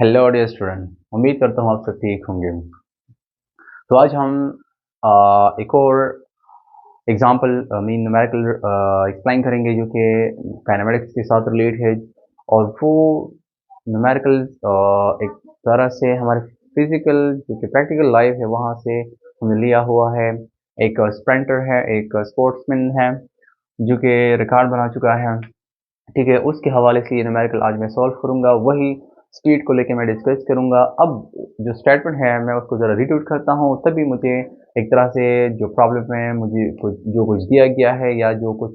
Hello dear student, उम्मीद करता हूँ आप सब ठीक होंगे। तो आज हम एक और एग्जांपल मीन न्यूमेरिकल एक्सप्लेन करेंगे जो कि काइनेमेटिक्स के साथ रिलेट है। और वो न्यूमेरिकल एक तरह से हमारे फिजिकल जो कि प्रैक्टिकल लाइफ है वहाँ से हमने लिया हुआ है। एक स्प्रिंटर है, एक स्पोर्ट्समैन है जो कि रिकॉर्ड बना चुका है। ठीक है, उसके हवाले से ये न्यूमेरिकल आज मैं सॉल्व करूँगा। वही स्पीड को लेके मैं डिस्कस करूँगा। अब जो स्टेटमेंट है मैं उसको ज़रा रीड करता हूँ, तभी मुझे एक तरह से जो प्रॉब्लम है, मुझे कुछ दिया गया है या जो कुछ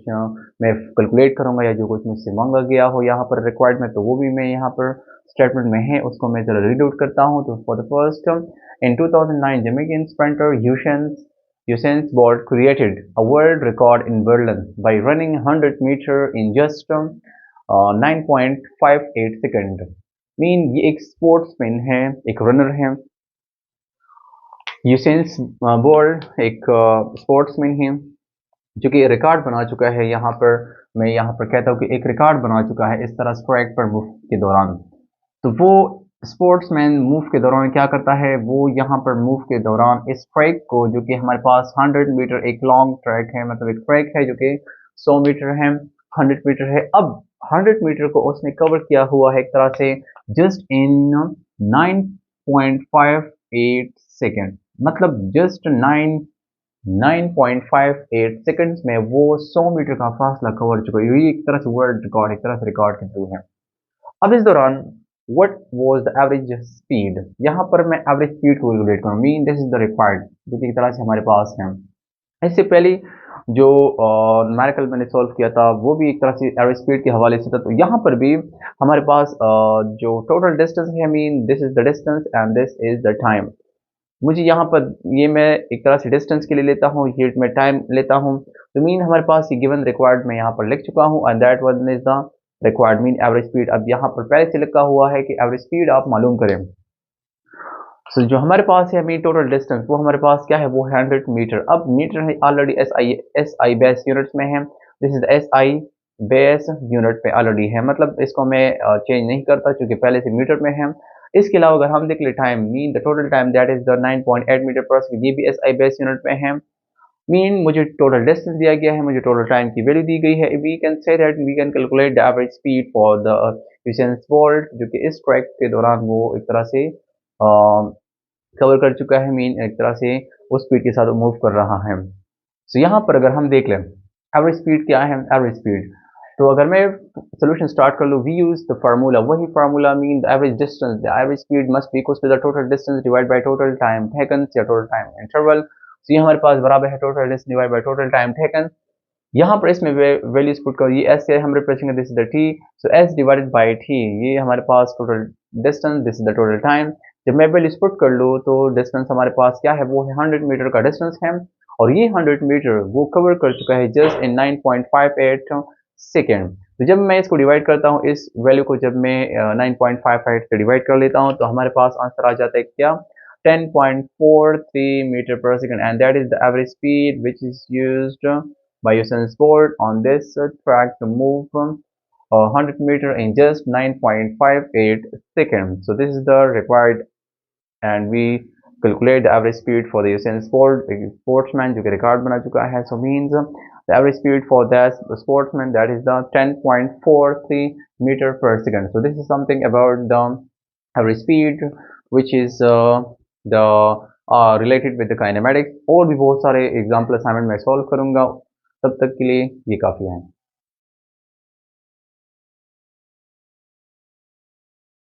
मैं कैलकुलेट करूँगा या जो कुछ मुझसे मांगा गया हो यहाँ पर रिक्वायर्ड में, तो वो भी मैं यहाँ पर स्टेटमेंट में है उसको मैं ज़रा रीड करता हूँ। तो for the first, in 2009 Jamaican sprinter Usain Bolt created a world record in Berlin by running 100 meter in just 9.58 second. Mean ये एक स्पोर्ट्समैन है, एक रनर है। यूसेन बोल्ट एक स्पोर्ट्समैन है जो कि रिकॉर्ड बना चुका है। यहाँ पर मैं यहाँ पर कहता हूँ कि एक रिकॉर्ड बना चुका है इस तरह स्ट्राइक पर मूव के दौरान। तो वो स्पोर्ट्समैन मूव के दौरान क्या करता है, वो यहाँ पर मूव के दौरान इस ट्रैक को, जो कि हमारे पास 100 मीटर एक लॉन्ग ट्रैक है, मतलब एक ट्रैक है जो कि 100 मीटर है, 100 मीटर है। अब 100 मीटर को उसने कवर किया हुआ है एक तरह से जस्ट इन 9.58 सेकेंड, मतलब जस्ट 9.58 सेकंड्स में वो 100 मीटर का फासला कवर चुका है। ये एक तरह से वर्ल्ड रिकॉर्ड, एक तरह से रिकॉर्ड के थ्रू है। अब इस दौरान what was the average speed, यहाँ पर मैं एवरेज स्पीड को कैलकुलेट करूँ। Mean this is the required जो कि एक तरह से हमारे पास है। इससे पहले जो न्यूमेरिकल मैंने सॉल्व किया था वो भी एक तरह से एवरेज स्पीड के हवाले से था। तो यहाँ पर भी हमारे पास जो टोटल डिस्टेंस है, mean this is the distance and this is the time. मुझे यहाँ पर ये मैं एक तरह से डिस्टेंस के लिए लेता हूँ, ये मैं टाइम लेता हूँ। तो मीन हमारे पास ये गिवन रिक्वायर्ड मैं यहाँ पर लिख चुका हूँ and that one is the required mean average speed. अब यहाँ पर पहले से लिखा हुआ है कि एवरेज स्पीड आप मालूम करें। सो जो हमारे पास है मीन टोटल डिस्टेंस, वो हमारे पास क्या है, वो 100 मीटर। अब मीटर है already S I base units में है। This is S I base unit पे ऑलरेडी है, मतलब इसको मैं चेंज नहीं करता क्योंकि पहले से मीटर में है। इसके अलावा अगर हम देख ले time, mean the total time that is the 9.8 meter पर सेकंड, ये भी एस आई बेस यूनिट में है। मीन मुझे टोटल डिस्टेंस दिया गया है, मुझे टोटल टाइम की वैल्यू दी गई है। We can say that we can calculate the average speed for the Usain Bolt जो कि इस ट्रैक के दौरान वो एक तरह से कवर कर चुका है। मीन एक तरह से उस स्पीड के साथ मूव कर रहा है। सो यहाँ पर अगर हम देख लें एवरेज स्पीड क्या है, एवरेज स्पीड, तो अगर मैं सोल्यूशन स्टार्ट कर लूँ, वी यूज द फार्मूला, वही formula mean the average distance, the average speed must be equal to the total distance divide by total time taken या टोटल टाइम इंटरवल। तो ये हमारे पास बराबर है total distance divide by total time taken. यहाँ पर इसमें वैल्यूज पुट करो, ये एस से हम रिप्लेस करेंगे, this is the T, so S divided by T, ये हमारे पास total distance, this is the total time. जब मैं वैल्यूज पुट कर लूँ तो डिस्टेंस हमारे पास क्या है, वो है 100 मीटर का डिस्टेंस है। और ये 100 मीटर वो कवर कर चुका है जस्ट इन 9.58 सेकेंड। तो जब मैं इसको डिवाइड करता हूँ, इस वैल्यू को जब मैं 9.58 से डिवाइड कर लेता हूँ, तो हमारे पास आंसर आ जाता है क्या, 10.43 मीटर पर second, and that is the average speed which is used by Usain Bolt on this track to move from 100 meter in just 9.58 seconds. So this is the required, and we calculate the average speed for the Usain Bolt sportsman जो कि record बना चुका है. So means the average speed for that sportsman, that is the 10.43 meter per second. So this is something about the average speed which is the related with the kinematics. और भी बहुत सारे example assignment में solve करूंगा, तब तक के लिए ये काफ़ी है।